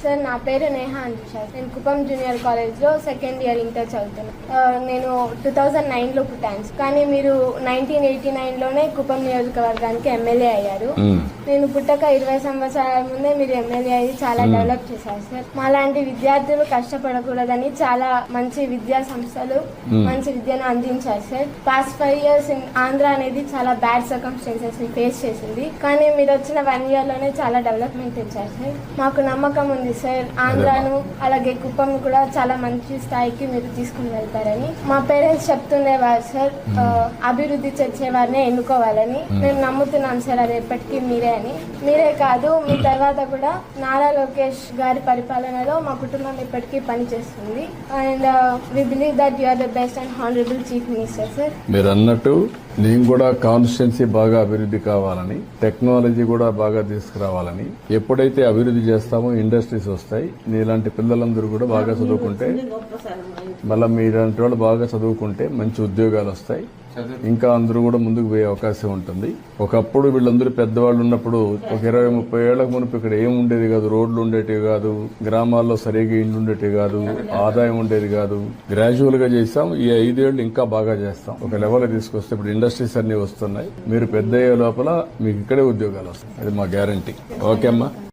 Sir నా పేరు నేహా అంటుషా. నేను కుప్పం జూనియర్ కాలేజ్లో సెకండ్ ఇయర్ ఇంటర్ చదువుతున్నాను. నేను 2009లో పుట్టాను, కానీ మీరు 1989లోనే కుప్పం నియోజకవర్గానికి ఎమ్మెల్యే అయ్యారు. నేను పుట్టక 20 సంవత్సరాల ముందే మీరు ఎమ్మెల్యే అయ్యి చాలా డెవలప్ చేశారు సార్. మాలాంటి విద్యార్థులు కష్టపడకూడదని చాలా మంచి విద్యా సంస్థలు మంచి విద్యను అందించారు సార్. పాస్ట్ 5 years ఆంధ్ర అనేది చాలా బ్యాడ్ సర్కమ్స్టాన్సెస్ ని ఫేస్ చేసింది, కానీ మీరు వచ్చిన 1 year లోనే చాలా డెవలప్మెంట్ తెచ్చారు సార్. మాకు నమ్మకం ఉంది సార్, ఆంధ్రాను అలాగే కుప్పం కూడా చాలా మంచి స్థాయికి మీరు తీసుకుని వెళ్తారని. మా పేరెంట్స్ చెప్తుండేవారు సార్, అభివృద్ధి చేసేవారినే ఎన్నుకోవాలని. మేము నమ్ముతున్నాం సార్ అది ఎప్పటికీ మీరే అని. మీరే కాదు, మీ తర్వాత కూడా నారా లోకేష్ గారి పరిపాలనలో మా కుటుంబం ఎప్పటికీ పనిచేస్తుంది. And we believe that you are the best and honourable chief minister sir. మీరు అన్నట్టు నేను కూడా కాన్స్టిట్యున్సీ బాగా అభివృద్ధి కావాలని, టెక్నాలజీ కూడా బాగా తీసుకురావాలని, ఎప్పుడైతే అభివృద్ధి చేస్తామో ఇండస్ట్రీస్ వస్తాయి. నీలాంటి పిల్లలందరూ కూడా బాగా చదువుకుంటే, మళ్ళీ మీలాంటి వాళ్ళు బాగా చదువుకుంటే మంచి ఉద్యోగాలు వస్తాయి. ఇంకా అందరూ కూడా ముందుకు పోయే అవకాశం ఉంటుంది. ఒకప్పుడు వీళ్ళందరూ పెద్దవాళ్ళు ఉన్నప్పుడు ఒక 20-30 ఏళ్లకు మునుపు ఇక్కడ ఏం ఉండేది కాదు, రోడ్లు ఉండేటివి కాదు, గ్రామాల్లో సరిగ్గా ఇండ్లు ఉండేటివి కాదు, ఆదాయం ఉండేది కాదు. గ్రాడ్యువల్ గా చేస్తాం. ఈ 5 ఏళ్లు ఇంకా బాగా చేస్తాం. ఒక లెవెల్ తీసుకొస్తే ఇప్పుడు ఇండస్ట్రీస్ అన్ని వస్తున్నాయి. మీరు పెద్ద అయ్యే లోపల మీకు ఇక్కడే ఉద్యోగాలు వస్తాయి, అది మా గ్యారంటీ. ఓకే అమ్మా.